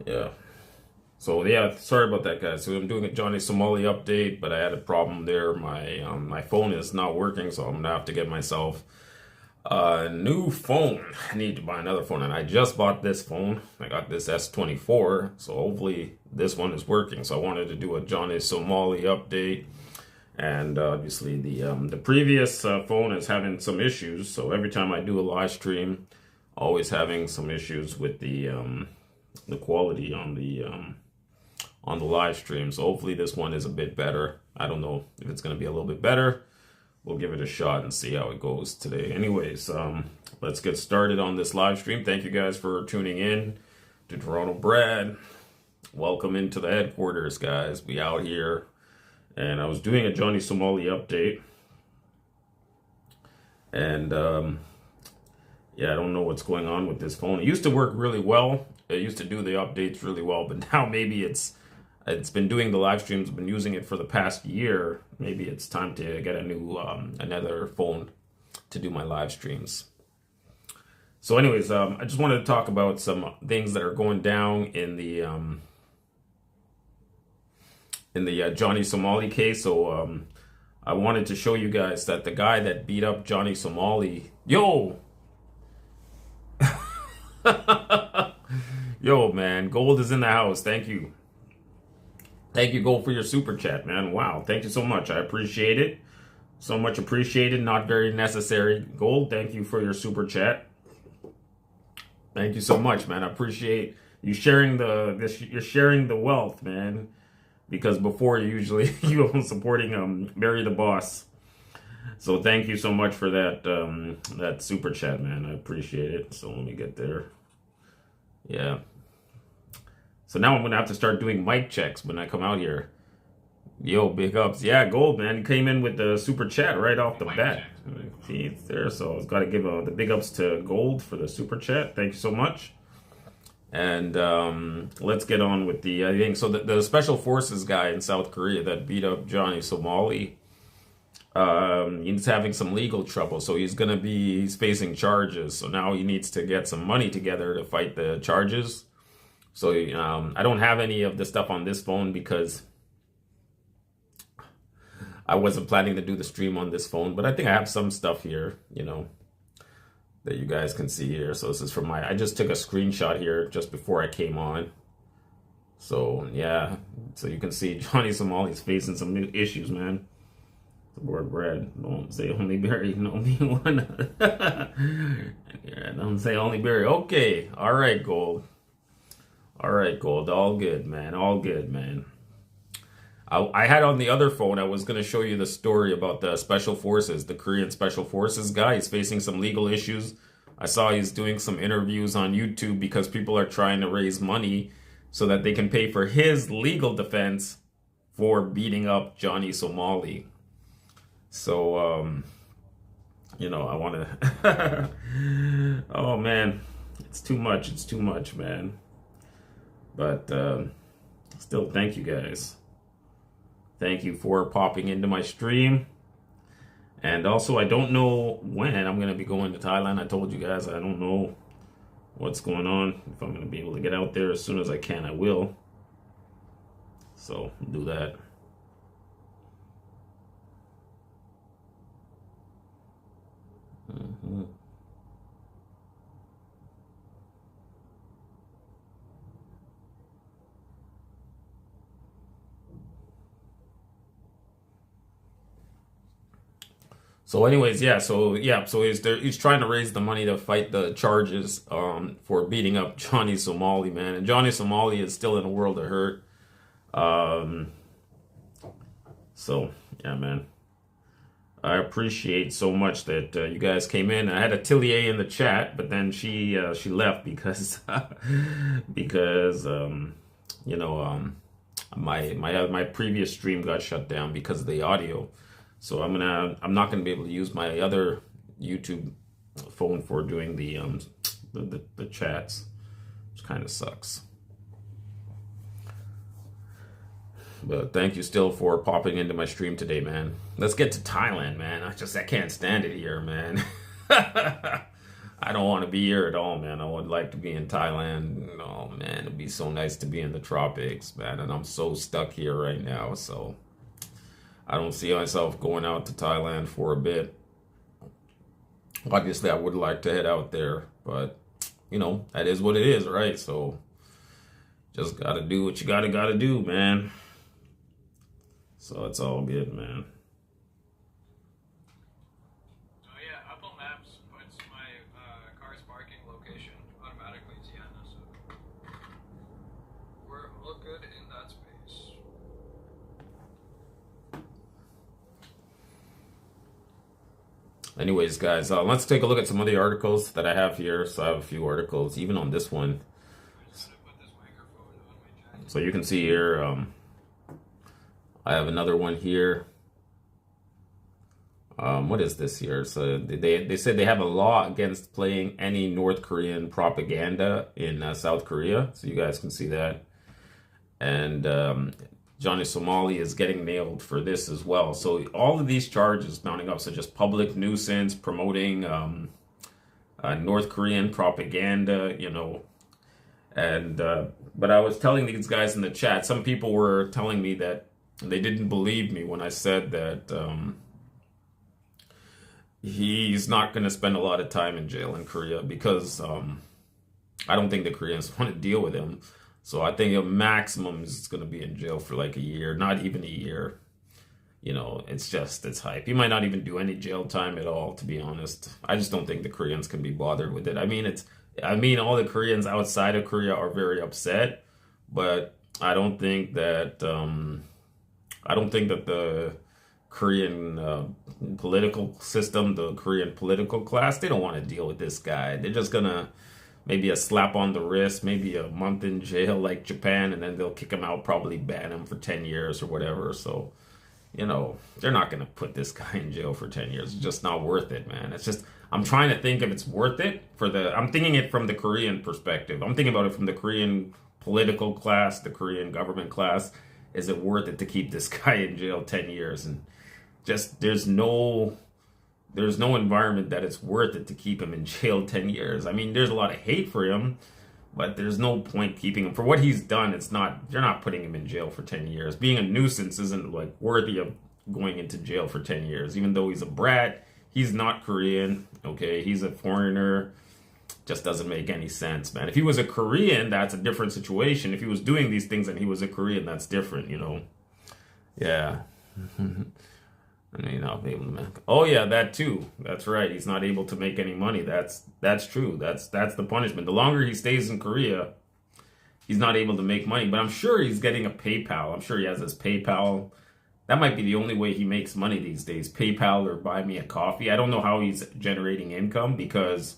Yeah. So yeah, sorry about that, guys. So I'm doing a Johnny Somali update, but I had a problem there. My phone is not working, so I'm gonna have to get myself a new phone. I need to buy another phone, and I just bought this phone. I got this S24, so hopefully this one is working. So I wanted to do a Johnny Somali update, and obviously the previous phone is having some issues. So every time I do a live stream, always having some issues with the quality on the live stream. So hopefully this one is a bit better. I don't know if it's going to be a little bit better. We'll give it a shot and see how it goes today. Anyways, let's get started on this live stream. Thank you guys for tuning in to Toronto Brad. Welcome into the headquarters, guys. We out here. And I was doing a Johnny Somali update. And yeah, I don't know what's going on with this phone. It used to work really well. It used to do the updates really well, but now maybe it's been doing the live streams, been using it for the past year. Maybe it's time to get a new another phone to do my live streams. So anyways, I just wanted to talk about some things that are going down in the Johnny Somali case. So I wanted to show you guys that the guy that beat up Johnny Somali, yo, man, Gold is in the house. Thank you. Thank you, Gold, for your super chat, man. Wow, thank you so much. I appreciate it. So much appreciated, not very necessary. Gold, thank you for your super chat. Thank you so much, man. I appreciate you sharing you're sharing the wealth, man. Because before usually you were supporting Barry the Boss. So thank you so much for that super chat, man. I appreciate it. So let me get there. Yeah. So now I'm going to have to start doing mic checks when I come out here. Yo, big ups. Yeah, Gold, man. He came in with the super chat right off the bat. See, it's there. So I've got to give the big ups to Gold for the super chat. Thank you so much. And let's get on with the thing. So the Special Forces guy in South Korea that beat up Johnny Somali, he's having some legal trouble. So he's facing charges. So now he needs to get some money together to fight the charges. So I don't have any of the stuff on this phone because I wasn't planning to do the stream on this phone. But I think I have some stuff here, that you guys can see here. So this is from I just took a screenshot here just before I came on. So yeah, so you can see Johnny Somali's facing some new issues, man. Support Brad. Don't say only Barry. No, me one. Yeah, don't say only Barry. Okay. All right, Gold. All right, Gold. All good, man. All good, man. I had on the other phone, I was going to show you the story about the Special Forces, the Korean Special Forces guy. He's facing some legal issues. I saw he's doing some interviews on YouTube because people are trying to raise money so that they can pay for his legal defense for beating up Johnny Somali. So, I want to... Oh, man. It's too much. It's too much, man. But still, thank you, guys. Thank you for popping into my stream. And also, I don't know when I'm going to be going to Thailand. I told you guys I don't know what's going on. If I'm going to be able to get out there as soon as I can, I will. So, do that. Mm-hmm. So anyways, so he's trying to raise the money to fight the charges for beating up Johnny Somali, man. And Johnny Somali is still in a world of hurt. So yeah, man. I appreciate so much that you guys came in. I had a Tillier in the chat, but then she left because my previous stream got shut down because of the audio. So I'm not gonna be able to use my other YouTube phone for doing the chats, which kind of sucks. But thank you still for popping into my stream today, man. Let's get to Thailand, man. I can't stand it here, man. I don't want to be here at all, man. I would like to be in Thailand. Oh man, it'd be so nice to be in the tropics, man. And I'm so stuck here right now, so I don't see myself going out to Thailand for a bit. Obviously, I would like to head out there, but that is what it is, right? So just gotta do what you gotta do, man. So it's all good, man. Oh yeah, Apple Maps puts my car's parking location automatically in Sienna, so we're all good in that space. Anyways, guys, let's take a look at some of the articles that I have here. So I have a few articles, even on this one. I just want to put this microphone on my jacket. So you can see here, I have another one here. What is this here? So they said they have a law against playing any North Korean propaganda in South Korea. So you guys can see that. And Johnny Somali is getting nailed for this as well. So all of these charges mounting up, such as public nuisance, promoting North Korean propaganda, and but I was telling these guys in the chat, some people were telling me that they didn't believe me when I said that he's not going to spend a lot of time in jail in Korea because I don't think the Koreans want to deal with him. So I think a maximum is going to be in jail for like a year, not even a year. It's hype. He might not even do any jail time at all, to be honest. I just don't think the Koreans can be bothered with it. I mean, all the Koreans outside of Korea are very upset, but I don't think that the Korean political system, the Korean political class, they don't want to deal with this guy. They're just gonna maybe a slap on the wrist, maybe a month in jail like Japan, and then they'll kick him out, probably ban him for 10 years or whatever. So, they're not going to put this guy in jail for 10 years. It's just not worth it, man. It's just, I'm trying to think if it's worth it I'm thinking it from the Korean perspective. I'm thinking about it from the Korean political class, the Korean government class. Is it worth it to keep this guy in jail 10 years? And just, there's no environment that it's worth it to keep him in jail 10 years. I mean, there's a lot of hate for him, but there's no point keeping him. For what he's done, you're not putting him in jail for 10 years. Being a nuisance isn't like worthy of going into jail for 10 years. Even though he's a brat, he's not Korean, okay? He's a foreigner. Just doesn't make any sense, man. If he was a Korean, that's a different situation. If he was doing these things and he was a Korean, that's different, Yeah. I mean, not able to make. Oh yeah, that too. That's right. He's not able to make any money. That's true. That's the punishment. The longer he stays in Korea, he's not able to make money. But I'm sure he's getting a PayPal. I'm sure he has his PayPal. That might be the only way he makes money these days. PayPal or buy me a coffee. I don't know how he's generating income because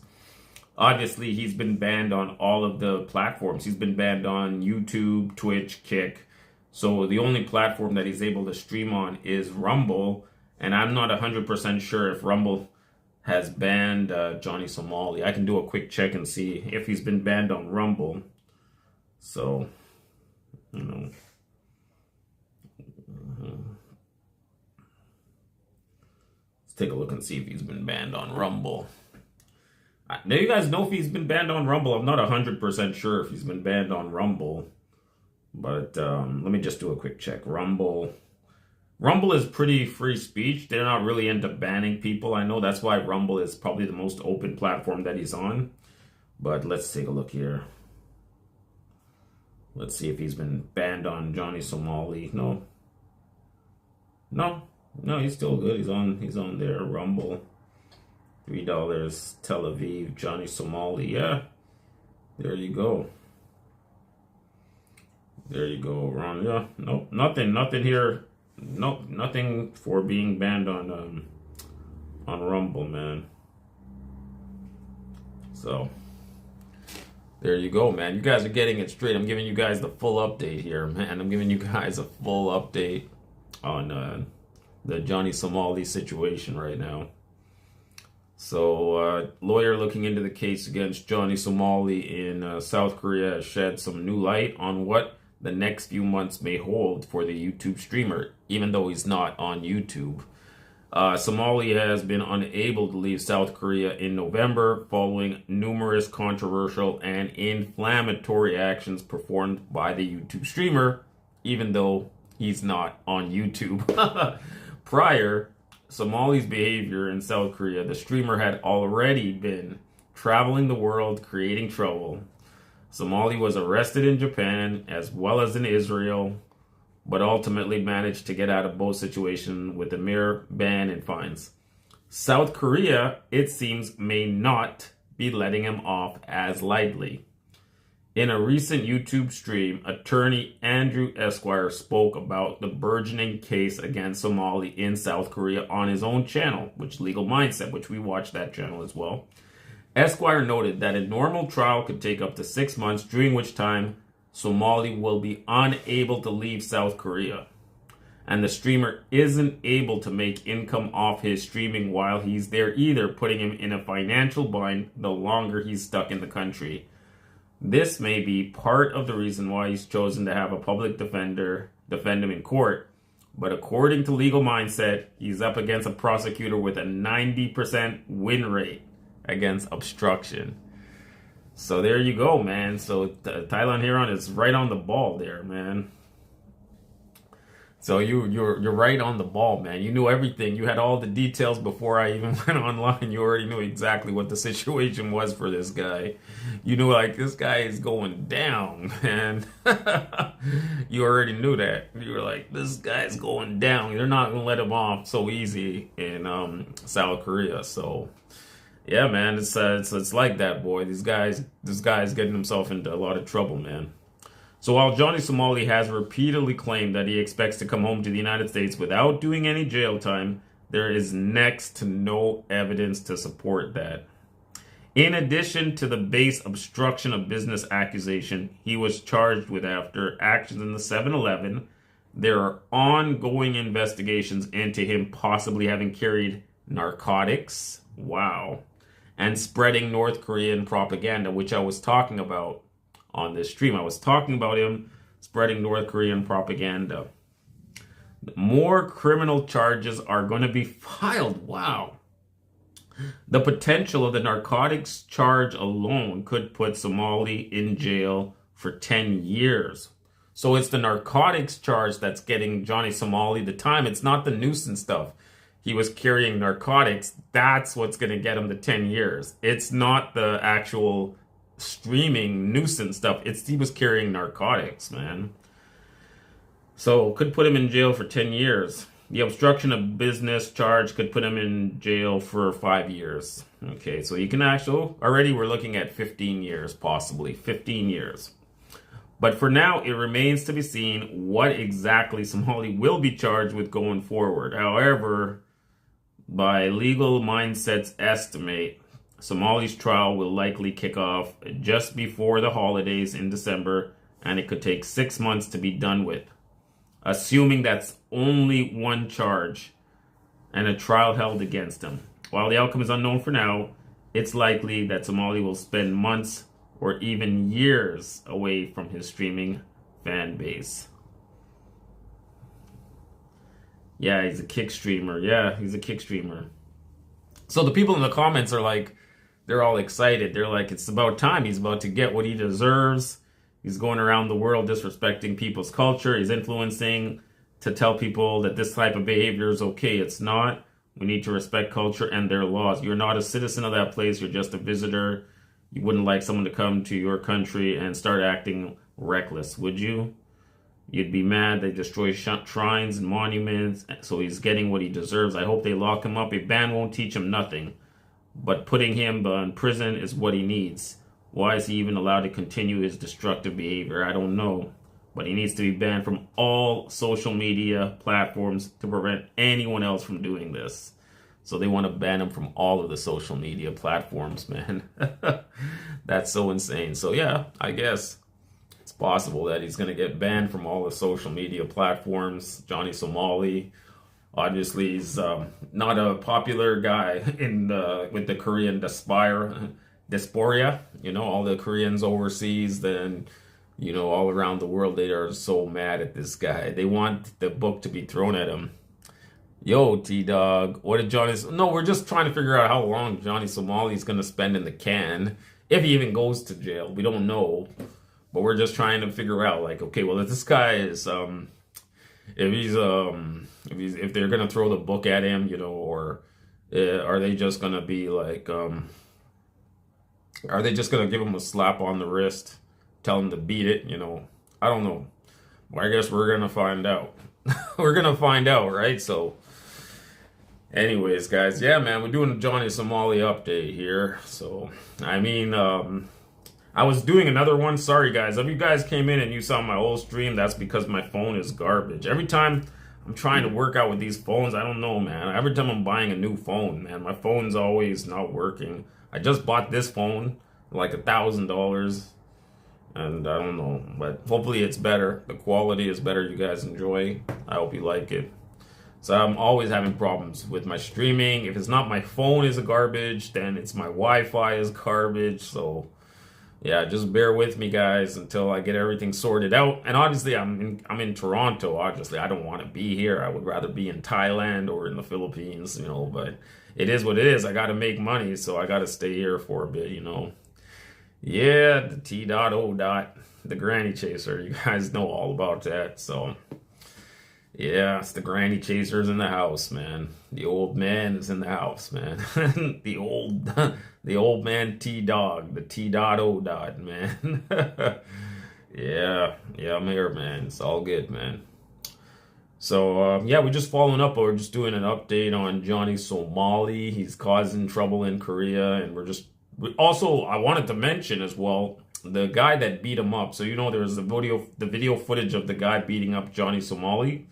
obviously he's been banned on all of the platforms. He's been banned on YouTube, Twitch, Kick. So the only platform that he's able to stream on is Rumble. And I'm not 100% sure if Rumble has banned Johnny Somali. I can do a quick check and see if he's been banned on Rumble. So, let's take a look and see if he's been banned on Rumble. Now you guys know if he's been banned on Rumble. I'm not 100% sure if he's been banned on Rumble. But let me just do a quick check. Rumble is pretty free speech. They're not really into banning people. I know that's why Rumble is probably the most open platform that he's on. But let's take a look here. Let's see if he's been banned on Johnny Somali. No, he's still good. He's on there. Rumble, $3. Tel Aviv, Johnny Somali. Yeah, there you go. There you go, Ron. Yeah, nope, nothing here. Nope, nothing for being banned on Rumble, man. So there you go, man. You guys are getting it straight. I'm giving you guys the full update here, man. I'm giving you guys a full update on the Johnny Somali situation right now. So, lawyer looking into the case against Johnny Somali in South Korea has shed some new light on what the next few months may hold for the YouTube streamer, even though he's not on YouTube. Somali has been unable to leave South Korea in November following numerous controversial and inflammatory actions performed by the YouTube streamer, even though he's not on YouTube. Prior, Somali's behavior in South Korea, the streamer had already been traveling the world creating trouble. Somali was arrested in Japan as well as in Israel, but ultimately managed to get out of both situations with a mere ban and fines. South Korea, it seems, may not be letting him off as lightly. In a recent YouTube stream, attorney Andrew Esquire spoke about the burgeoning case against Somali in South Korea on his own channel, which Legal Mindset, which we watch that channel as well. Esquire noted that a normal trial could take up to 6 months, during which time Somali will be unable to leave South Korea. And the streamer isn't able to make income off his streaming while he's there either, putting him in a financial bind the longer he's stuck in the country. This may be part of the reason why he's chosen to have a public defender defend him in court. But according to Legal Mindset, he's up against a prosecutor with a 90% win rate against obstruction. So there you go, man. So Thailand Huron is right on the ball there, man. So you're right on the ball, man. You knew everything. You had all the details before I even went online. You already knew exactly what the situation was for this guy. You knew, like, this guy is going down, man. You already knew that. You were like, this guy's going down. They're not gonna let him off so easy in South Korea. So yeah, man, it's like that, boy. This guy's getting himself into a lot of trouble, man. So while Johnny Somali has repeatedly claimed that he expects to come home to the United States without doing any jail time, there is next to no evidence to support that. In addition to the base obstruction of business accusation he was charged with after actions in the 7-Eleven, there are ongoing investigations into him possibly having carried narcotics, wow, and spreading North Korean propaganda, which I was talking about on this stream. I was talking about him spreading North Korean propaganda. More criminal charges are going to be filed. Wow. The potential of the narcotics charge alone could put Somali in jail for 10 years. So it's the narcotics charge that's getting Johnny Somali the time. It's not the nuisance stuff. He was carrying narcotics. That's what's going to get him the 10 years. It's not the actual streaming nuisance stuff. He was carrying narcotics, man. So could put him in jail for 10 years. The obstruction of business charge could put him in jail for 5 years. Okay, so you can actually, already we're looking at 15 years, possibly 15 years. But for now, it remains to be seen what exactly Somali will be charged with going forward. However, by Legal Mindset's estimate, Somali's trial will likely kick off just before the holidays in December, and it could take 6 months to be done with. Assuming that's only one charge and a trial held against him. While the outcome is unknown for now, it's likely that Somali will spend months or even years away from his streaming fan base. Yeah, he's a kick streamer. Yeah, he's a kick streamer. So the people in the comments are like, they're all excited. They're like, it's about time. He's about to get what he deserves. He's going around the world disrespecting people's culture. He's influencing to tell people that this type of behavior is okay. It's not. We need to respect culture and their laws. You're not a citizen of that place. You're just a visitor. You wouldn't like someone to come to your country and start acting reckless, would you? You'd be mad they destroy shrines and monuments, so he's getting what he deserves. I hope they lock him up. A ban won't teach him nothing. But putting him in prison is what he needs. Why is he even allowed to continue his destructive behavior? I don't know. But he needs to be banned from all social media platforms to prevent anyone else from doing this. So they want to ban him from all of the social media platforms, man. That's so insane. So yeah, I guess it's possible that he's going to get banned from all the social media platforms. Johnny Somali, obviously, he's not a popular guy with the Korean diaspora. You know, all the Koreans overseas, then, you know, all around the world, they are so mad at this guy. They want the book to be thrown at him. Yo, T-Dog. What did Johnny... No, we're just trying to figure out how long Johnny Somali is going to spend in the can. If he even goes to jail. We don't know. But we're just trying to figure out, like, okay, well, if this guy is... if they're going to throw the book at him, you know, or are they just going to be like... are they just going to give him a slap on the wrist? Tell him to beat it, you know? I don't know. Well, I guess we're going to find out. We're going to find out, right? So... anyways, guys, yeah, man, we're doing a Johnny Somali update here. So, I mean, I was doing another one. Sorry, guys. If you guys came in and you saw my old stream, that's because my phone is garbage. Every time I'm trying to work out with these phones, I don't know, man. Every time I'm buying a new phone, man, my phone's always not working. I just bought this phone, like $1,000, and I don't know, but hopefully it's better. The quality is better. You guys enjoy. I hope you like it. So I'm always having problems with my streaming. If it's not my phone is a garbage, then it's my Wi-Fi is garbage. So yeah, just bear with me, guys, until I get everything sorted out. And obviously, I'm in Toronto. Obviously, I don't want to be here. I would rather be in Thailand or in the Philippines, you know. But it is what it is. I got to make money, so I got to stay here for a bit, you know. Yeah, the T.O. the granny chaser. You guys know all about that. So. Yeah, it's the granny chasers in the house, man. The old man is in the house, man. the old man T-Dog, the T.O. man. yeah, I'm here, man. It's all good, man. So, yeah, we're just following up. We're just doing an update on Johnny Somali. He's causing trouble in Korea, and also, I wanted to mention as well, the guy that beat him up. So, you know, there was the video footage of the guy beating up Johnny Somali.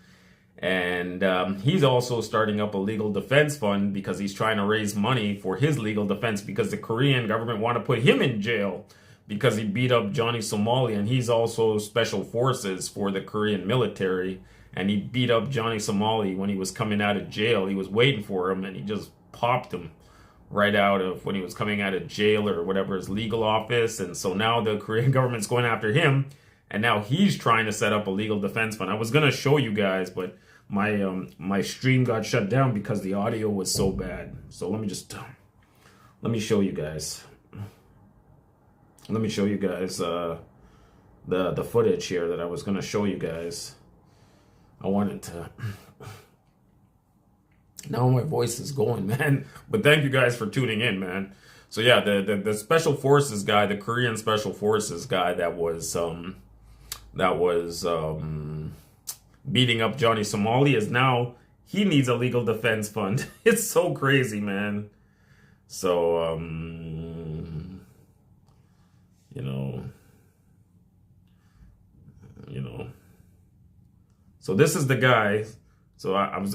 And he's also starting up a legal defense fund because he's trying to raise money for his legal defense because the Korean government want to put him in jail because he beat up Johnny Somali, and he's also special forces for the Korean military, and he beat up Johnny Somali when he was coming out of jail. He was waiting for him, and he just popped him right out of when he was coming out of jail or whatever, his legal office. And so now the Korean government's going after him, and now he's trying to set up a legal defense fund. I was going to show you guys, but my stream got shut down because the audio was so bad. So let me show you guys. Let me show you guys the footage here that I was gonna show you guys. I wanted to. Now my voice is going, man. But thank you guys for tuning in, man. So yeah, the special forces guy, the Korean special forces guy that was beating up Johnny Somali is now, he needs a legal defense fund. It's so crazy, man. So, you know. So this is the guy. So I was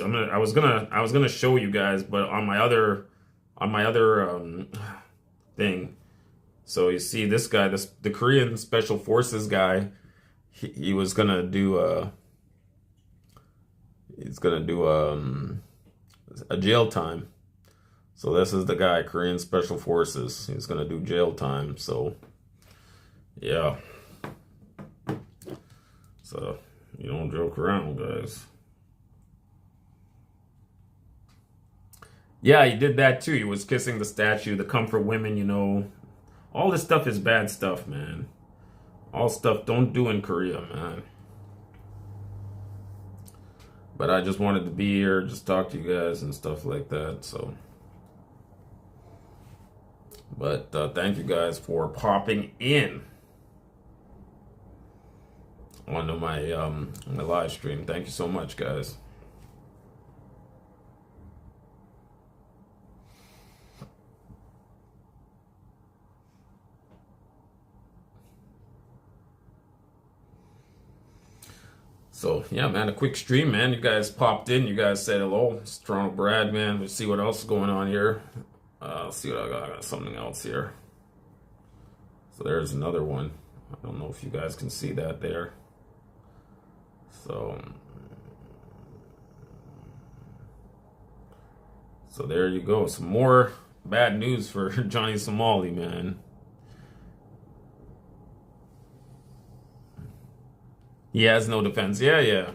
gonna show you guys, but on my other thing. So you see this guy, the Korean special forces guy. He was gonna do he's gonna do a jail time. So this is the guy, Korean Special Forces. He's gonna do jail time. So yeah. So you don't joke around, guys. Yeah, he did that too. He was kissing the statue, the comfort women, you know. All this stuff is bad stuff, man. All stuff don't do in Korea, man. But I just wanted to be here, just talk to you guys and stuff like that. So, but thank you guys for popping in onto my live stream. Thank you so much, guys. So, yeah, man, a quick stream, man. You guys popped in. You guys said hello. It's Toronto Brad, man. Let's see what else is going on here. Let's see what I got. I got something else here. So there's another one. I don't know if you guys can see that there. So there you go. Some more bad news for Johnny Somali, man. He has no defense. Yeah.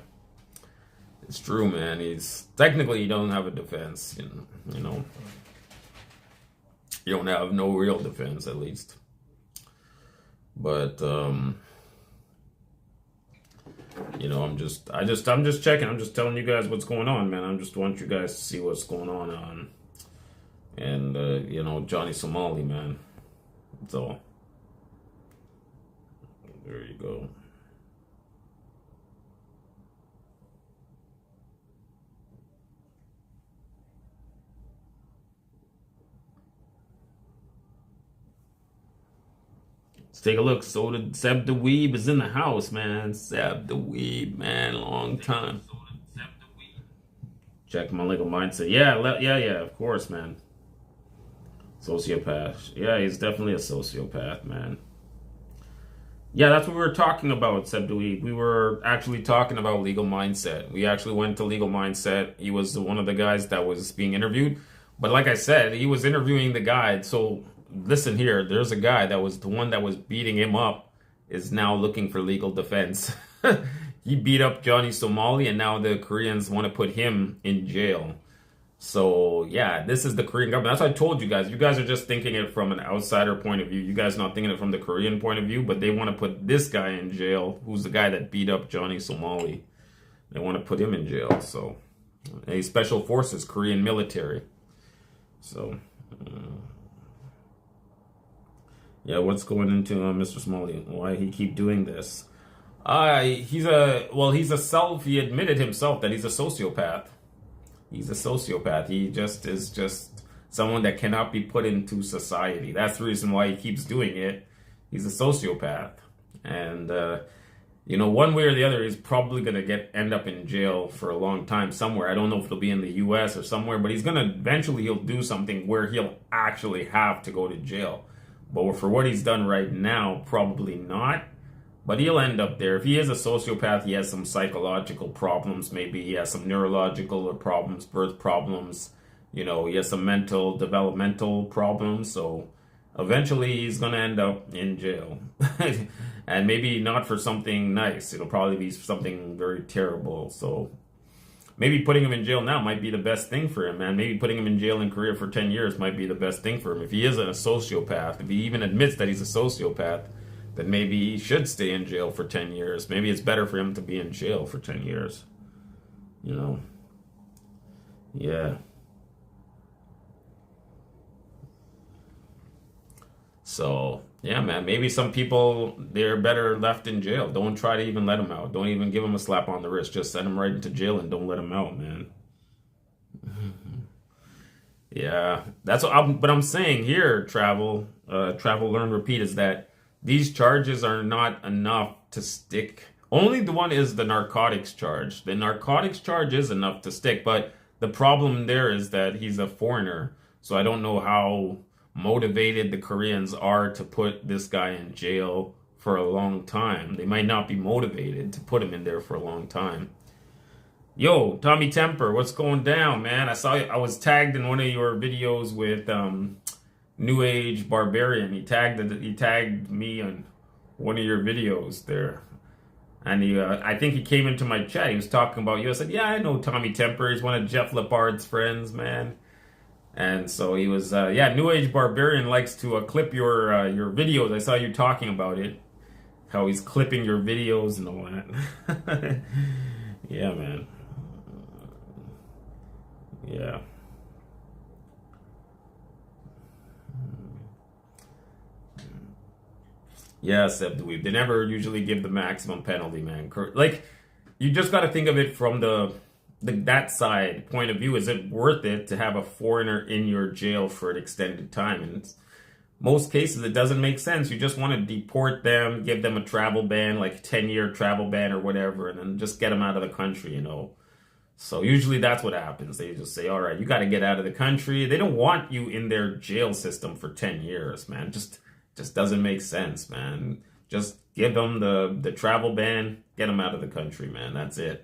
It's true, man. He's technically he don't have a defense. You know, you don't have no real defense, at least. But you know, I'm just checking. I'm just telling you guys what's going on, man. I just want you guys to see what's going on. And you know, Johnny Somali, man. That's all. There you go. Let's take a look. So the Seb the Weeb is in the house, man. Seb the Weeb, man. Long time. Check my legal mindset. Yeah, of course, man. Sociopath. Yeah, he's definitely a sociopath, man. Yeah, that's what we were talking about, Seb the Weeb. We were actually talking about legal mindset. We actually went to legal mindset. He was one of the guys that was being interviewed. But like I said, he was interviewing the guy. So listen here, there's a guy that was the one that was beating him up is now looking for legal defense. He beat up Johnny Somali and now the Koreans want to put him in jail. So yeah, this is the Korean government. That's what I told you guys. You guys are just thinking it from an outsider point of view. You guys not thinking it from the Korean point of view, but they want to put this guy in jail, who's the guy that beat up Johnny Somali. They want to put him in jail. So a special forces, Korean military. So yeah, what's going into Mr. Somali? Why he keep doing this? He admitted himself that he's a sociopath. He's a sociopath. He just is just someone that cannot be put into society. That's the reason why he keeps doing it. He's a sociopath. And, you know, one way or the other, he's probably going to end up in jail for a long time somewhere. I don't know if it'll be in the U.S. or somewhere, but eventually he'll do something where he'll actually have to go to jail. But for what he's done right now, probably not. But he'll end up there. If he is a sociopath, he has some psychological problems. Maybe he has some neurological problems, birth problems. You know, he has some mental, developmental problems. So eventually he's going to end up in jail. And maybe not for something nice. It'll probably be something very terrible. So maybe putting him in jail now might be the best thing for him, man. Maybe putting him in jail in Korea for 10 years might be the best thing for him. If he isn't a sociopath, if he even admits that he's a sociopath, then maybe he should stay in jail for 10 years. Maybe it's better for him to be in jail for 10 years. You know? Yeah. So, yeah, man, maybe some people, they're better left in jail. Don't try to even let them out. Don't even give them a slap on the wrist. Just send them right into jail and don't let them out, man. Yeah, that's what I'm saying here, travel, learn, repeat, is that these charges are not enough to stick. Only the one is the narcotics charge. The narcotics charge is enough to stick, but the problem there is that he's a foreigner. So I don't know how motivated the Koreans are to put this guy in jail for a long time. They might not be motivated to put him in there for a long time. Yo, Tommy Temper, what's going down, man? I was tagged in one of your videos with New Age Barbarian. He tagged me on one of your videos there. And I think he came into my chat. He was talking about you. I said, yeah, I know Tommy Temper. He's one of Jeff Lepard's friends, man. And so he was, New Age Barbarian likes to clip your videos. I saw you talking about it. How he's clipping your videos and all that. Yeah, man. Yeah. Yeah, Seb Dweeb. They never usually give the maximum penalty, man. Like, you just got to think of it from that side point of view. Is it worth it to have a foreigner in your jail for an extended time? And most cases, it doesn't make sense. You just want to deport them, give them a travel ban, like 10-year travel ban or whatever, and then just get them out of the country, you know. So usually that's what happens. They just say, all right, you got to get out of the country. They don't want you in their jail system for 10 years, man. Just doesn't make sense, man. Just give them the travel ban, get them out of the country, man. That's it.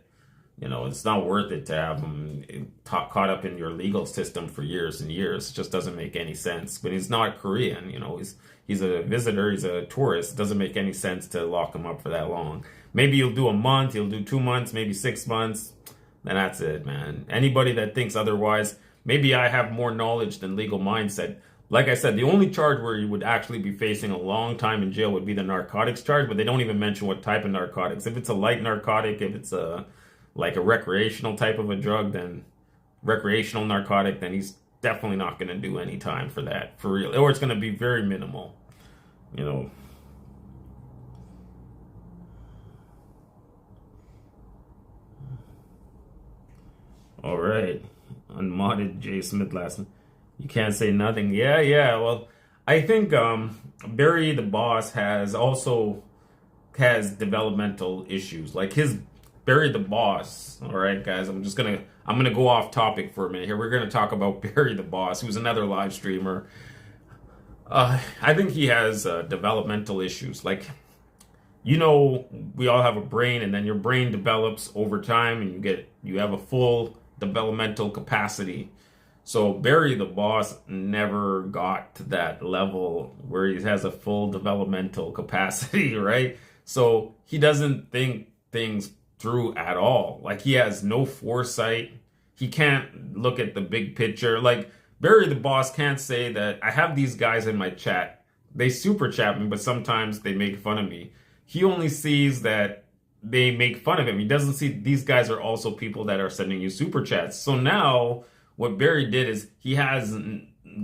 You know, it's not worth it to have them caught up in your legal system for years and years. It just doesn't make any sense. But he's not Korean, you know. He's a visitor, he's a tourist. It doesn't make any sense to lock him up for that long. Maybe he'll do a month, he'll do 2 months, maybe 6 months. then that's it, man. Anybody that thinks otherwise, maybe I have more knowledge than legal mindset. Like I said, the only charge where you would actually be facing a long time in jail would be the narcotics charge, but they don't even mention what type of narcotics. If it's a light narcotic, if it's a like a recreational type of a drug, then recreational narcotic, then he's definitely not going to do any time for that, for real. Or it's going to be very minimal, you know. All right. Unmodded Jay Smith last night. You can't say nothing. Yeah, yeah. Well, I think Barry the Boss has developmental issues. Like his Barry the Boss. All right, guys. I'm gonna go off topic for a minute here. We're gonna talk about Barry the Boss, who's another live streamer. I think he has developmental issues. Like, you know, we all have a brain, and then your brain develops over time, and you have a full developmental capacity. So Barry the Boss never got to that level where he has a full developmental capacity, right? So he doesn't think things through at all. Like he has no foresight. He can't look at the big picture. Like Barry the Boss can't say that I have these guys in my chat. They super chat me, but sometimes they make fun of me. He only sees that they make fun of him. He doesn't see these guys are also people that are sending you super chats. So now what Barry did is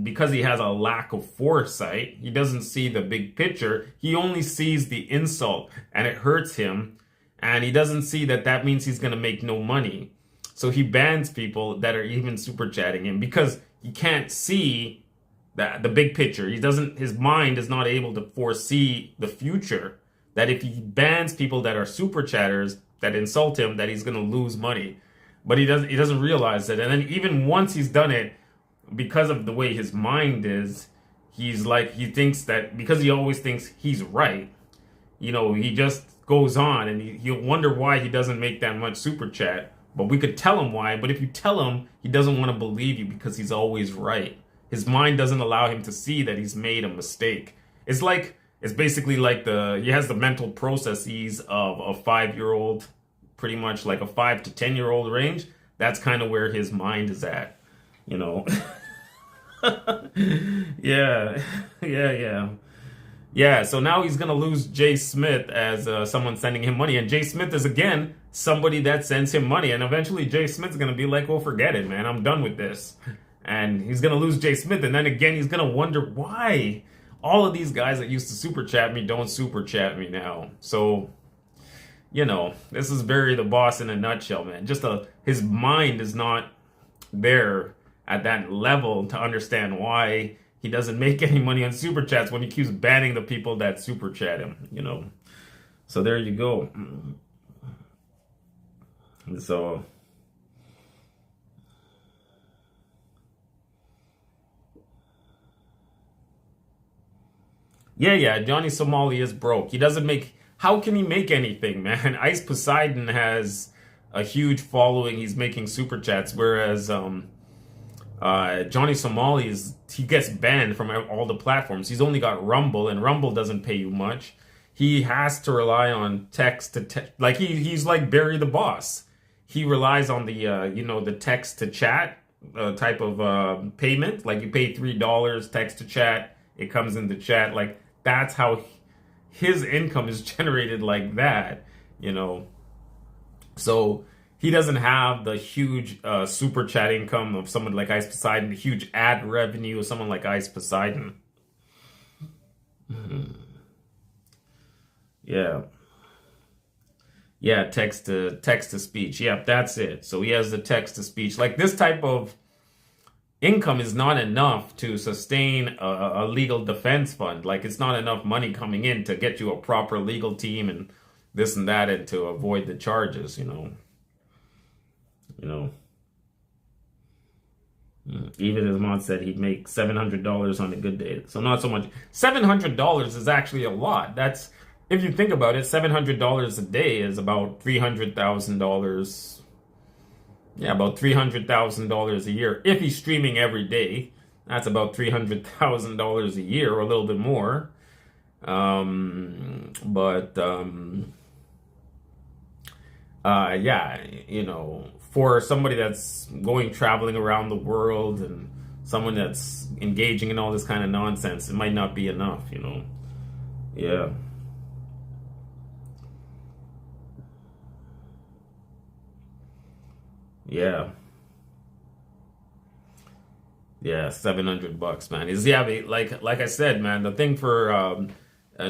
because he has a lack of foresight, he doesn't see the big picture. He only sees the insult and it hurts him. And he doesn't see that means he's going to make no money. So he bans people that are even super chatting him because he can't see the big picture. His mind is not able to foresee the future. That if he bans people that are super chatters that insult him, that he's going to lose money. But he doesn't realize it. And then even once he's done it, because of the way his mind is, he thinks that because he always thinks he's right, you know, he just goes on and he'll wonder why he doesn't make that much super chat. But we could tell him why. But if you tell him, he doesn't want to believe you because he's always right. His mind doesn't allow him to see that he's made a mistake. It's basically like he has the mental processes of a 5-year-old, pretty much like a 5 to 10-year-old range. That's kind of where his mind is at, you know. Yeah. Yeah, so now he's going to lose Jay Smith as someone sending him money. And Jay Smith is, again, somebody that sends him money. And eventually Jay Smith's going to be like, well, forget it, man. I'm done with this. And he's going to lose Jay Smith. And then again, he's going to wonder why all of these guys that used to super chat me don't super chat me now. So, you know, this is Barry the Boss in a nutshell, man. His mind is not there at that level to understand why he doesn't make any money on super chats when he keeps banning the people that super chat him, you know. So there you go. So yeah, Johnny Somali is broke. He doesn't make, how can he make anything, man? Ice Poseidon has a huge following. He's making super chats, whereas Johnny Somali he gets banned from all the platforms. He's only got Rumble, and Rumble doesn't pay you much. He has to rely on text to text. Like he's like Barry the Boss. He relies on the the text to chat type of payment. Like you pay $3 text to chat, it comes in the chat. Like that's how his income is generated, like that, you know. So he doesn't have the huge super chat income of someone like Ice Poseidon, the huge ad revenue of someone like Ice Poseidon. Yeah. Yeah, text to speech. Yeah, that's it. So he has the text to speech. Like this type of income is not enough to sustain a legal defense fund. Like it's not enough money coming in to get you a proper legal team and this and that and to avoid the charges, you know. Even as Mod said, he'd make $700 on a good day. So not so much. $700 is actually a lot. That's, if you think about it, $700 a day is about $300,000. Yeah, about $300,000 a year. If he's streaming every day, that's about $300,000 a year, or a little bit more. Yeah, for somebody that's going traveling around the world and someone that's engaging in all this kind of nonsense, it might not be enough. Yeah. Yeah. Yeah, $700, man. Is yeah, like I said, man. The thing for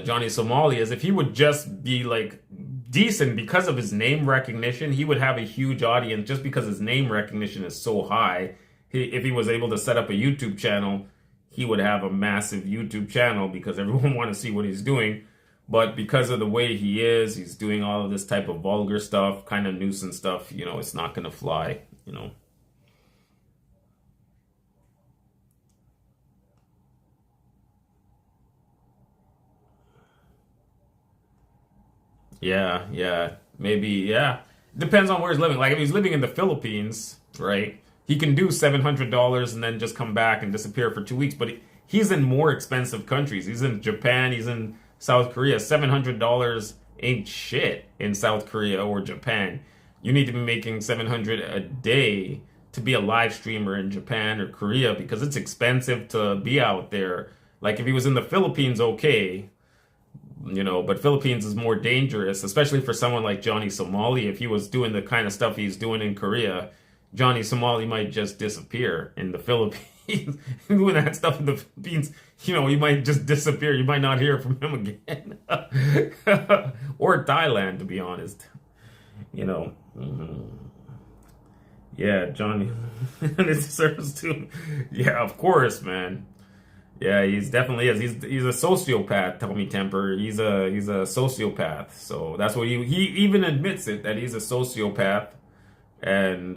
Johnny Somali is if he would just be like decent because of his name recognition, he would have a huge audience just because his name recognition is so high. If he was able to set up a YouTube channel, he would have a massive YouTube channel because everyone want to see what he's doing. But because of the way he is, he's doing all of this type of vulgar stuff, kind of nuisance stuff. It's not gonna fly. Yeah, yeah, maybe, yeah. Depends on where he's living. Like if he's living in the Philippines, right? He can do $700 and then just come back and disappear for 2 weeks. But he's in more expensive countries. He's in Japan. He's in South Korea. $700 ain't shit in South Korea or Japan. You need to be making 700 a day to be a live streamer in Japan or Korea because it's expensive to be out there. Like if he was in the Philippines, okay, but Philippines is more dangerous, especially for someone like Johnny Somali. If he was doing the kind of stuff he's doing in Korea, Johnny Somali might just disappear in the Philippines. Doing that stuff in the Philippines, he might just disappear. You might not hear from him again. Or Thailand, to be honest. You know. Mhm. Yeah, Johnny. And it deserves to. Yeah, of course, man. Yeah, he's definitely is. He's a sociopath, Tommy Temper. He's a sociopath. So that's what he even admits it that he's a sociopath, and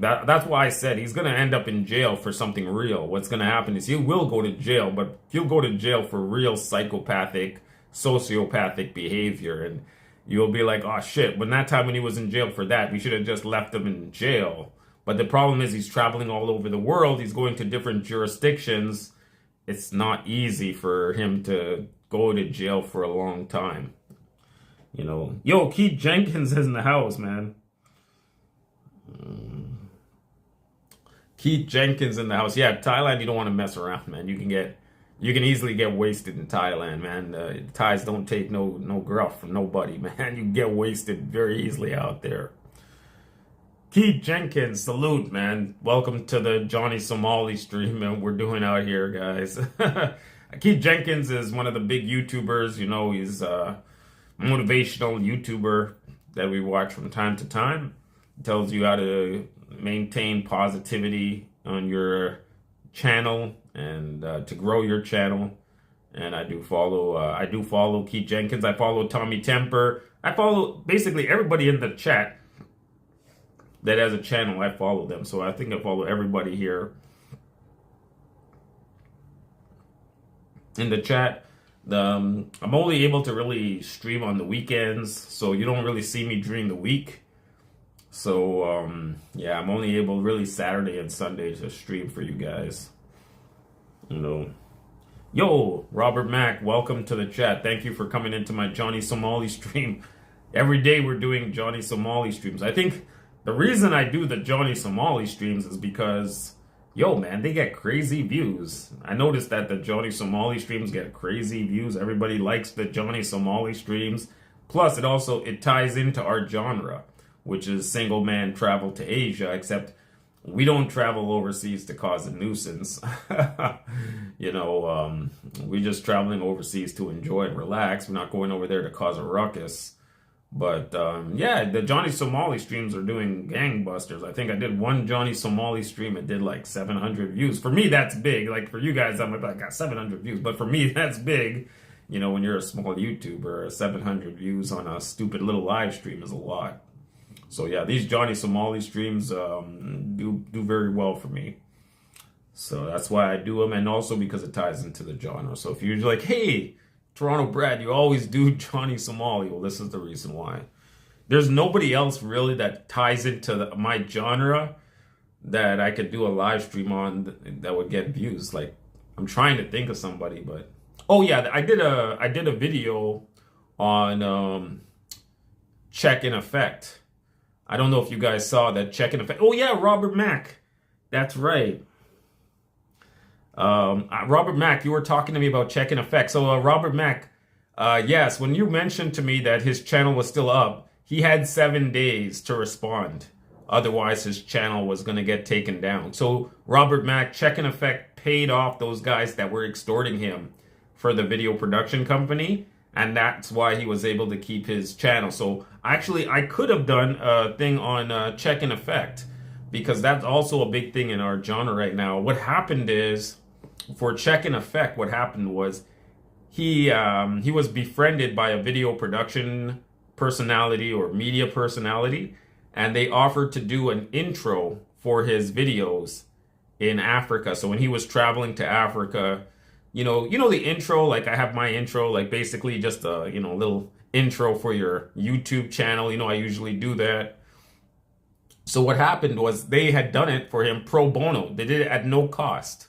that's why I said he's gonna end up in jail for something real. What's gonna happen is he will go to jail, but he'll go to jail for real psychopathic, sociopathic behavior, and you'll be like, oh shit. When that time when he was in jail for that, we should have just left him in jail. But the problem is he's traveling all over the world. He's going to different jurisdictions. It's not easy for him to go to jail for a long time. Yo, Keith Jenkins is in the house, man. Keith Jenkins in the house. Yeah, Thailand, you don't want to mess around, man. You can easily get wasted in Thailand, man. Thais don't take no gruff from nobody, man. You can get wasted very easily out there. Keith Jenkins, salute, man. Welcome to the Johnny Somali stream we're doing out here, guys. Keith Jenkins is one of the big YouTubers. He's a motivational YouTuber that we watch from time to time. He tells you how to maintain positivity on your channel and to grow your channel. And I do follow Keith Jenkins. I follow Tommy Temper. I follow basically everybody in the chat that has a channel. I follow them. So I think I follow everybody here in the chat. I'm only able to really stream on the weekends, so you don't really see me during the week. So yeah, I'm only able really Saturday and Sunday to stream for you guys. Yo, Robert Mack, welcome to the chat. Thank you for coming into my Johnny Somali stream. Every day we're doing Johnny Somali streams. I think the reason I do the Johnny Somali streams is because, yo, man, they get crazy views. I noticed that the Johnny Somali streams get crazy views. Everybody likes the Johnny Somali streams. Plus, it ties into our genre, which is single man travel to Asia, except we don't travel overseas to cause a nuisance. We're just traveling overseas to enjoy and relax. We're not going over there to cause a ruckus. But yeah, the Johnny Somali streams are doing gangbusters. I think I did one Johnny Somali stream. It did like 700 views. For me, that's big. Like for you guys, I'm like, I got 700 views. But for me, that's big. When you're a small YouTuber, 700 views on a stupid little live stream is a lot. So yeah, these Johnny Somali streams do very well for me. So that's why I do them, and also because it ties into the genre. So if you're like, hey, Toronto Brad, you always do Johnny Somali. Well, this is the reason why. There's nobody else really that ties into my genre that I could do a live stream on that would get views. Like, I'm trying to think of somebody, but oh yeah, I did a video on check in effect. I don't know if you guys saw that check in effect. Oh yeah, Robert Mack. That's right. Robert Mack, you were talking to me about check in effect. So Robert Mack, yes, when you mentioned to me that his channel was still up, he had 7 days to respond. Otherwise, his channel was going to get taken down. So Robert Mack, check in effect, paid off those guys that were extorting him for the video production company. And that's why he was able to keep his channel. So actually, I could have done a thing on check in effect, because that's also a big thing in our genre right now. What happened is, for check in effect, what happened was he was befriended by a video production personality or media personality, and they offered to do an intro for his videos in Africa. So when he was traveling to Africa, you know the intro, like I have my intro, like basically just a, little intro for your YouTube channel. I usually do that. So what happened was they had done it for him pro bono. They did it at no cost.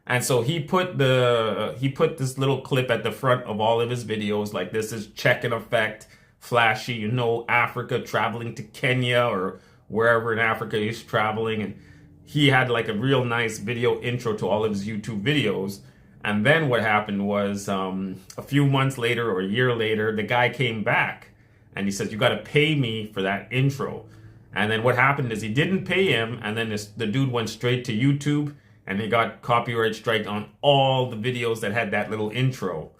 And so he put this little clip at the front of all of his videos, like, this is check in effect, flashy, Africa, traveling to Kenya or wherever in Africa he's traveling. And he had like a real nice video intro to all of his YouTube videos. And then what happened was a few months later or a year later, the guy came back and he says, you got to pay me for that intro. And then what happened is he didn't pay him. And then the dude went straight to YouTube and he got copyright strike on all the videos that had that little intro.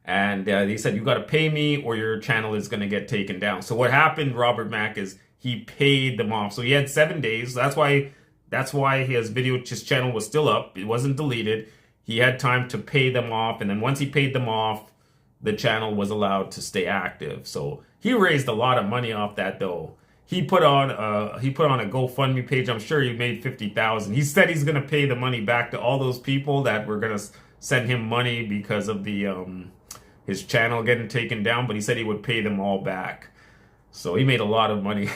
And they said, you got to pay me or your channel is going to get taken down. So what happened, Robert Mack, is he paid them off. So he had 7 days. That's why his channel was still up. It wasn't deleted. He had time to pay them off, and then once he paid them off, the channel was allowed to stay active. So he raised a lot of money off that, though. He put on a GoFundMe page. I'm sure he made $50,000. He said he's gonna pay the money back to all those people that were gonna send him money because of the his channel getting taken down, but he said he would pay them all back. So he made a lot of money.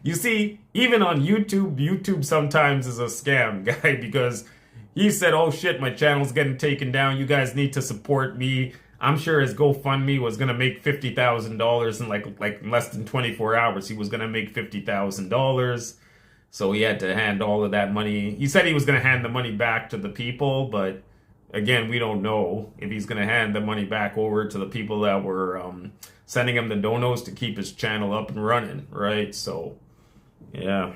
You see, even on YouTube sometimes is a scam, guy, because he said, oh shit, my channel's getting taken down. You guys need to support me. I'm sure his GoFundMe was going to make $50,000 in like less than 24 hours. He was going to make $50,000. So he had to hand all of that money. He said he was going to hand the money back to the people, but again, we don't know if he's going to hand the money back over to the people that were sending him the donos to keep his channel up and running, right? So, yeah.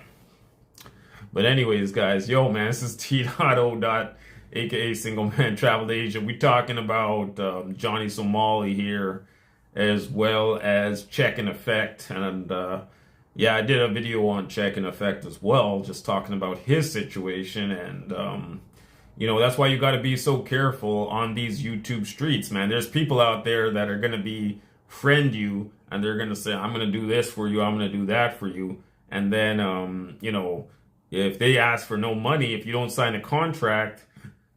But anyways, guys, yo, man, this is T.O. aka Single Man Travel to Asia. We're talking about Johnny Somali here, as well as check in effect. And yeah, I did a video on check in effect as well, just talking about his situation. And that's why you got to be so careful on these YouTube streets, man. There's people out there that are going to friend you, and they're going to say, I'm going to do this for you, I'm going to do that for you. And then, if they ask for no money, if you don't sign a contract,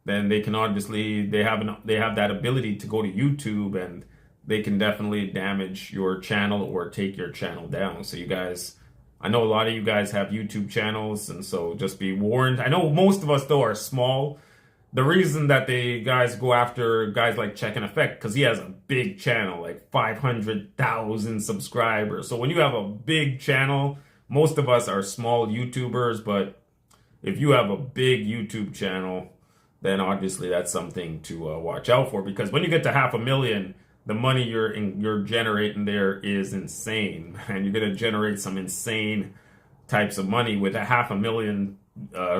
then they can obviously, they have that ability to go to YouTube, and they can definitely damage your channel or take your channel down. So you guys, I know a lot of you guys have YouTube channels, and so just be warned. I know most of us, though, are small. The reason that they guys go after guys like Check in Effect, because he has a big channel, like 500,000 subscribers. So when you have a big channel, most of us are small YouTubers, but if you have a big YouTube channel, then obviously that's something to watch out for, because when you get to 500,000, the money you're generating there is insane, and you're gonna generate some insane types of money with 500,000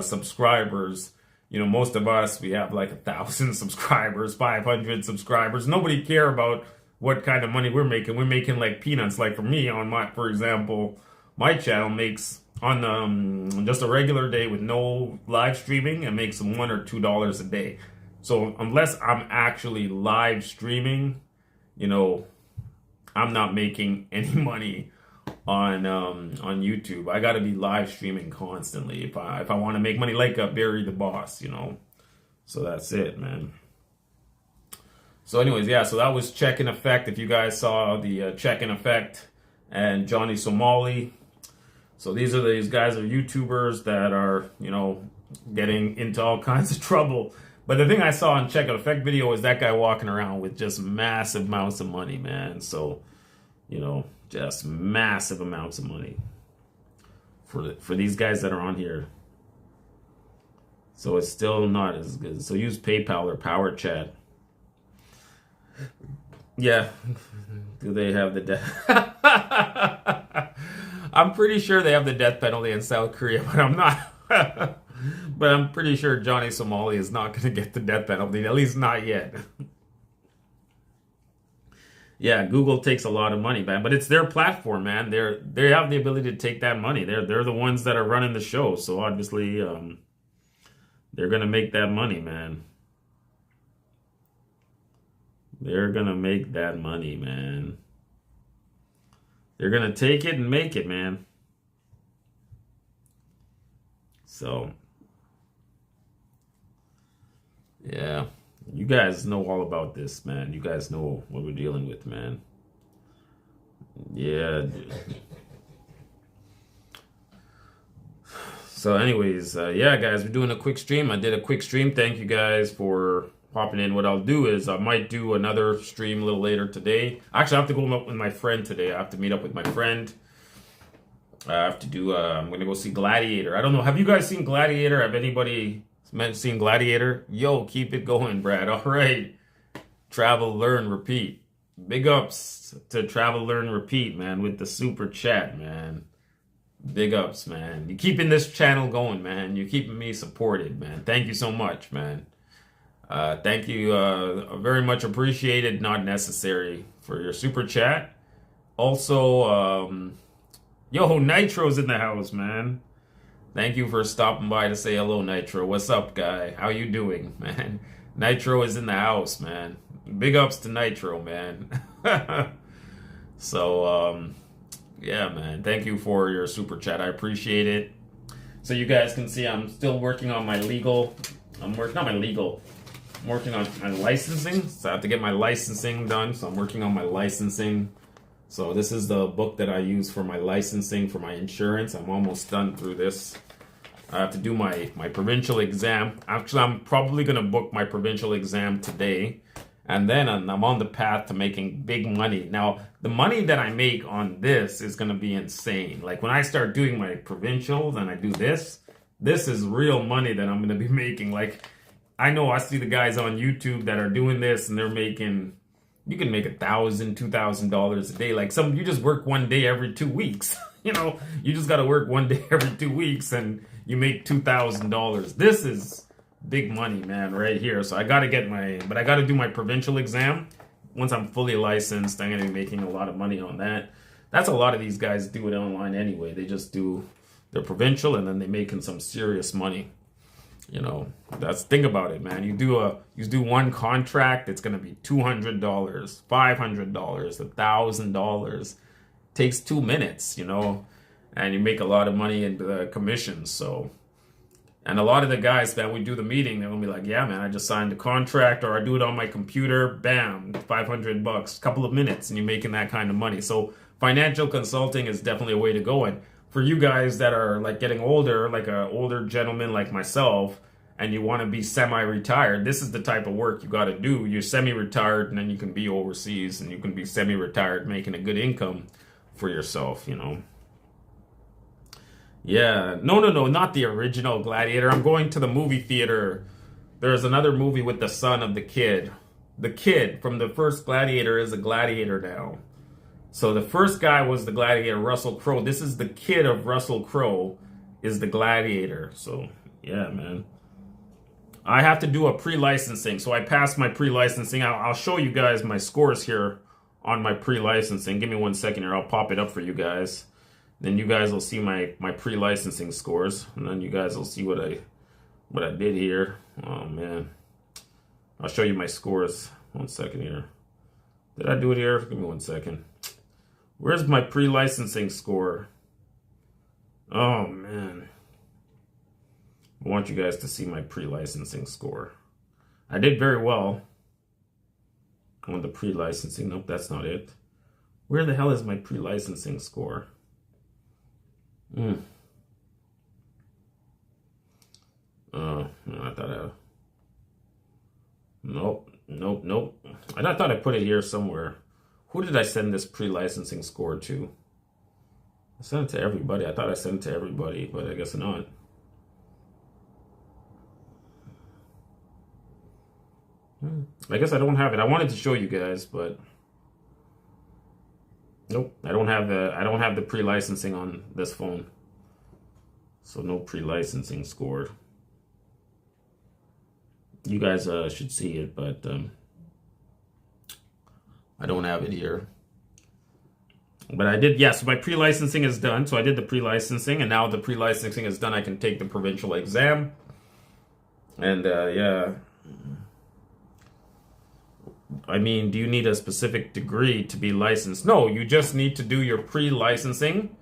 subscribers. Most of us, we have like 1,000 subscribers, 500 subscribers. Nobody care about what kind of money we're making. We're making like peanuts. Like for example, my channel makes on just a regular day with no live streaming, it makes $1 or $2 a day. So unless I'm actually live streaming, I'm not making any money on YouTube. I got to be live streaming constantly if I want to make money, like Barry the Boss, So that's it, man. So anyways, yeah, so that was Check in Effect. If you guys saw the Check in Effect and Johnny Somali. So these guys are YouTubers that are, getting into all kinds of trouble. But the thing I saw on Check in Effect video is that guy walking around with just massive amounts of money, man. So You know, just massive amounts of money for these guys that are on here. So it's still not as good. So use PayPal or Power Chat. Yeah. Do they have the death? I'm pretty sure they have the death penalty in South Korea, but I'm not. But I'm pretty sure Johnny Somali is not going to get the death penalty, at least not yet. Yeah, Google takes a lot of money, man, but it's their platform, man. They have the ability to take that money. They're the ones that are running the show, so obviously they're gonna make that money, man. They're gonna make that money, man. They're gonna take it and make it, man. So, yeah. You guys know all about this, man. You guys know what we're dealing with, man. Yeah. So anyways, yeah, guys, we're doing a quick stream. I did a quick stream. Thank you guys for popping in. What I'll do is I might do another stream a little later today. Actually, I have to go up with my friend today. I have to meet up with my friend. I have to do, I'm going to go see Gladiator. I don't know. Have you guys seen Gladiator? Have anybody seen Gladiator? Yo, keep it going, Brad. All right. Travel, learn, repeat. Big ups to Travel, Learn, Repeat, man, with the super chat, man. Big ups, man. You're keeping this channel going, man. You're keeping me supported, man. Thank you so much, man. Thank you. Very much appreciated, not necessary, for your super chat. Also, yo, Nitro's in the house, man. Thank you for stopping by to say hello, Nitro. What's up, guy? How you doing, man? Nitro is in the house, man. Big ups to Nitro, man. So, yeah, man. Thank you for your super chat. I appreciate it. So you guys can see I'm still working on my legal. I'm working on my licensing. So I have to get my licensing done. So I'm working on my licensing. So this is the book that I use for my licensing, for my insurance. I'm almost done through this. I have to do my provincial exam. Actually, I'm probably going to book my provincial exam today. And then I'm on the path to making big money. Now, the money that I make on this is going to be insane. Like when I start doing my provincials and I do this is real money that I'm going to be making. Like I know I see the guys on YouTube that are doing this and they're making, you can make $1,000, $2,000 a day. Like you just work one day every 2 weeks. You know, you just got to work one day every 2 weeks and you make $2,000. This is big money, man, right here. So I got to but I got to do my provincial exam. Once I'm fully licensed, I'm going to be making a lot of money on that. That's a lot of these guys do it online anyway. They just do their provincial and then they're making some serious money. You know, think about it, man. You do one contract, it's going to be $200, $500, $1,000. Takes 2 minutes, you know, and you make a lot of money in the commissions. So, and a lot of the guys, man, we do the meeting, they're gonna be like, yeah, man, I just signed a contract, or I do it on my computer, bam, $500, couple of minutes, and you're making that kind of money. So financial consulting is definitely a way to go. And for you guys that are like getting older, like an older gentleman like myself, and you want to be semi-retired, this is the type of work you got to do. You're semi-retired, and then you can be overseas, and you can be semi-retired making a good income for yourself, you know. Yeah, no, not the original Gladiator. I'm going to the movie theater. There's another movie with the son of the kid. The kid from the first Gladiator is a gladiator now. So the first guy was the gladiator, Russell Crowe. This is the kid of Russell Crowe is the gladiator. So, yeah, man. I have to do a pre-licensing. So I passed my pre-licensing. I'll show you guys my scores here on my pre-licensing. Give me 1 second here. I'll pop it up for you guys. Then you guys will see my pre-licensing scores. And then you guys will see what I did here. Oh, man. I'll show you my scores. 1 second here. Did I do it here? Give me 1 second. Where's my pre-licensing score? Oh, man. I want you guys to see my pre-licensing score. I did very well on the pre-licensing. Nope, that's not it. Where the hell is my pre-licensing score? No, I thought Nope. I thought I put it here somewhere. Who did I send this pre-licensing score to? I sent it to everybody. I thought I sent it to everybody, but I guess not. I guess I don't have it. I wanted to show you guys, but nope. I don't have the pre-licensing on this phone. So no pre-licensing score. You guys should see it, but I don't have it here. But I did, yeah, so my pre-licensing is done. So I did the pre-licensing, and now the pre-licensing is done. I can take the provincial exam. And yeah. I mean, do you need a specific degree to be licensed? No, you just need to do your pre-licensing,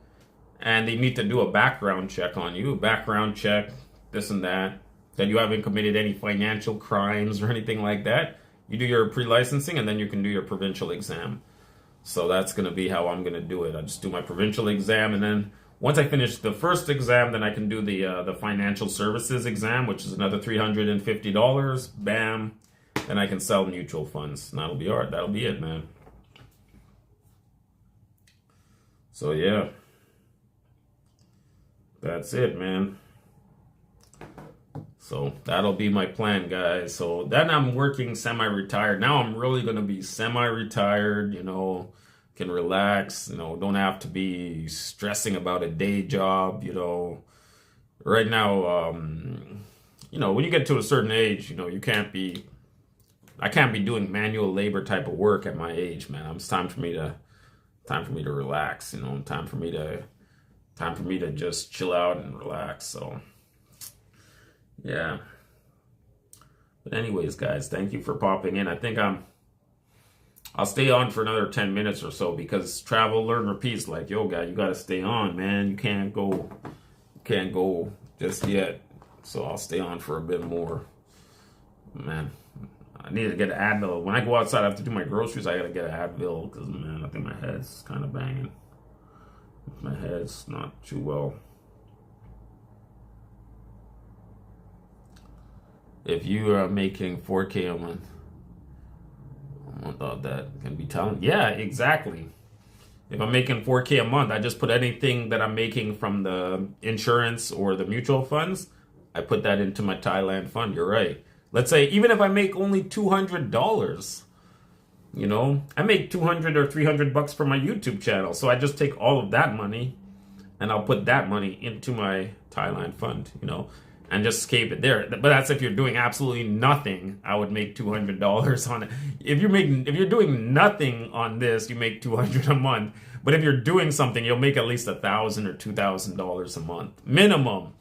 and they need to do a background check on you. Background check, this and that you haven't committed any financial crimes or anything like that. You do your pre-licensing, and then you can do your provincial exam. So that's going to be how I'm going to do it. I just do my provincial exam, and then once I finish the first exam, then I can do the financial services exam, which is another $350. Bam. Then I can sell mutual funds. And that'll be all right. That'll be it, man. So yeah. That's it, man. So that'll be my plan, guys. So then I'm working semi-retired. Now I'm really going to be semi-retired, you know, can relax, you know, don't have to be stressing about a day job, you know. Right now, you know, when you get to a certain age, you know, I can't be doing manual labor type of work at my age, man. It's time for me to relax, you know, time for me to just chill out and relax. So yeah. But anyways, guys, thank you for popping in. I think I'll stay on for another 10 minutes or so, because travel, learn, repeats. Like, yo, guy, you got to stay on, man. You can't go just yet. So I'll stay on for a bit more. Man, I need to get an Advil. When I go outside, I have to do my groceries. I got to get an Advil because, man, I think my head's kind of banging. My head's not too well. If you are making 4K a month, I thought that can be talent. Yeah, exactly. If I'm making 4K a month, I just put anything that I'm making from the insurance or the mutual funds, I put that into my Thailand fund. You're right. Let's say even if I make only $200, you know, I make 200 or 300 bucks for my YouTube channel. So I just take all of that money and I'll put that money into my Thailand fund, you know, and just keep it there. But that's if you're doing absolutely nothing. I would make $200 on it. If you're doing nothing on this, you make $200 a month. But if you're doing something, you'll make at least $1,000 or $2,000 a month minimum.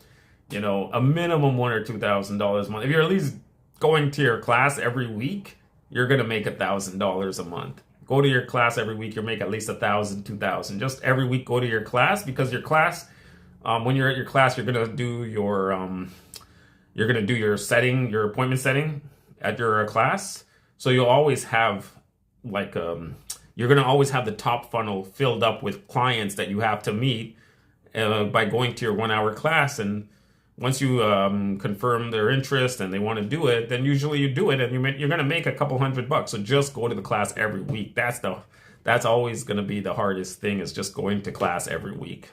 You know, a minimum $1,000 or $2,000 a month. If you're at least going to your class every week, you're gonna make $1,000 a month. Go to your class every week, you'll make at least $1,000, $2,000. Just every week, go to your class, because your class. When you're at your class, you're gonna do your setting, your appointment setting at your class. So you'll always have you're gonna always have the top funnel filled up with clients that you have to meet by going to your 1 hour class. And once you confirm their interest and they want to do it, then usually you do it, and you're gonna make a couple $100. So just go to the class every week. That's always gonna be the hardest thing, is just going to class every week.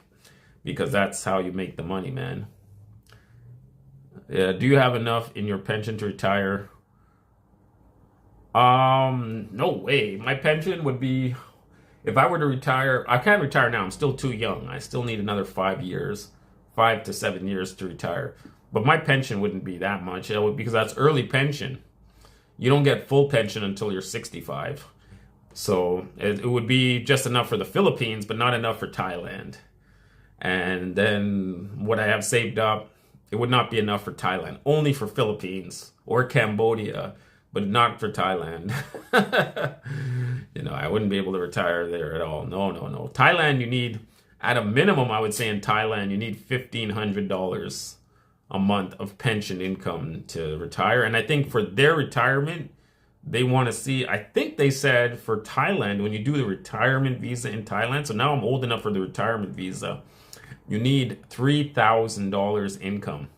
Because that's how you make the money, man. Yeah, do you have enough in your pension to retire? No way. My pension would be, if I were to retire, I can't retire now. I'm still too young. I still need another 5 years, 5 to 7 years to retire. But my pension wouldn't be that much, because that's early pension. You don't get full pension until you're 65. So it would be just enough for the Philippines, but not enough for Thailand. And then what I have saved up, it would not be enough for Thailand. Only for Philippines or Cambodia, but not for Thailand. You know, I wouldn't be able to retire there at all. No. Thailand, you need, at a minimum, I would say in Thailand, you need $1,500 a month of pension income to retire. And I think for their retirement, they want to see, I think they said for Thailand, when you do the retirement visa in Thailand, so now I'm old enough for the retirement visa, you need $3,000 income.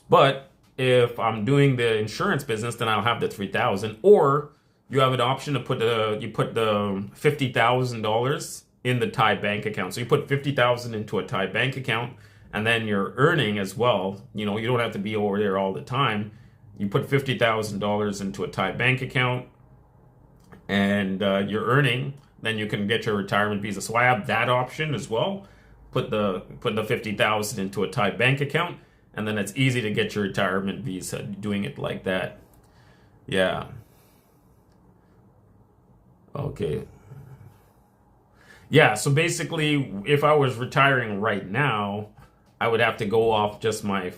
But if I'm doing the insurance business, then I'll have the $3,000. Or you have an option to put the $50,000 in the Thai bank account. So you put 50,000 into a Thai bank account, and then you're earning as well. You know, you don't have to be over there all the time. You put $50,000 into a Thai bank account, and you're earning. Then you can get your retirement visa. So I have that option as well. Put the 50,000 into a Thai bank account, and then it's easy to get your retirement visa doing it like that. Yeah. Okay. Yeah, so basically, if I was retiring right now, I would have to go off just my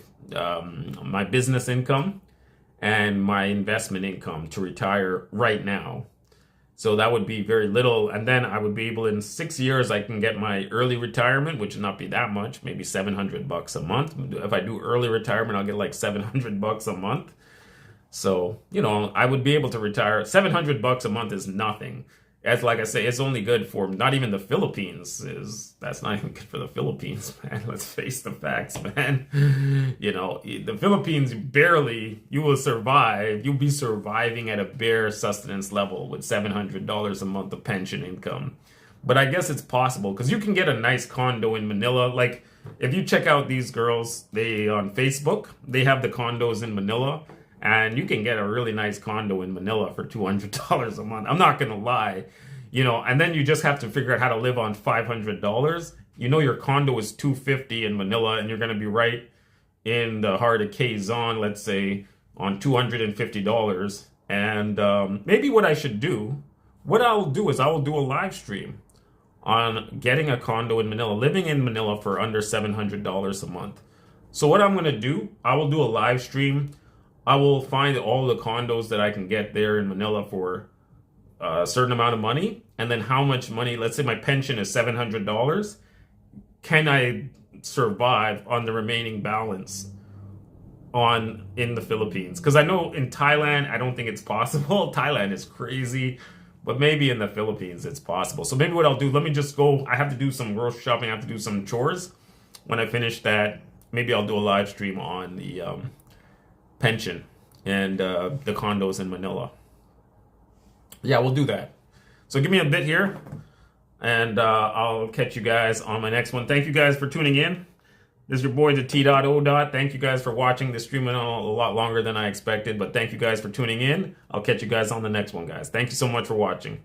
business income and my investment income to retire right now. So that would be very little, and then I would be able, in 6 years, I can get my early retirement, which would not be that much, maybe $700 a month. If I do early retirement, I'll get like $700 a month. So, you know, I would be able to retire. $700 a month is nothing. As like I say, it's only good for not even the Philippines. That's not even good for the Philippines, man. Let's face the facts, man. You know, the Philippines barely you will survive. You'll be surviving at a bare sustenance level with $700 a month of pension income. But I guess it's possible because you can get a nice condo in Manila. Like if you check out these girls, they on Facebook, they have the condos in Manila. And you can get a really nice condo in Manila for $200 a month. I'm not going to lie. You know, and then you just have to figure out how to live on $500. You know, your condo is $250 in Manila, and you're going to be right in the heart of Quezon, let's say, on $250. And maybe what I'll do is I will do a live stream on getting a condo in Manila, living in Manila for under $700 a month. So what I'm going to do, I will do a live stream. I will find all the condos that I can get there in Manila for a certain amount of money. And then how much money, let's say my pension is $700. Can I survive on the remaining balance in the Philippines? Because I know in Thailand, I don't think it's possible. Thailand is crazy. But maybe in the Philippines, it's possible. So maybe what I'll do, let me just go. I have to do some grocery shopping. I have to do some chores. When I finish that, maybe I'll do a live stream on the pension and the condos in Manila. Yeah, we'll do that. So give me a bit here, and I'll catch you guys on my next one. Thank you guys for tuning in. This is your boy, the T.O. Thank you guys for watching. This stream went on a lot longer than I expected, but thank you guys for tuning in. I'll catch you guys on the next one, guys. Thank you so much for watching.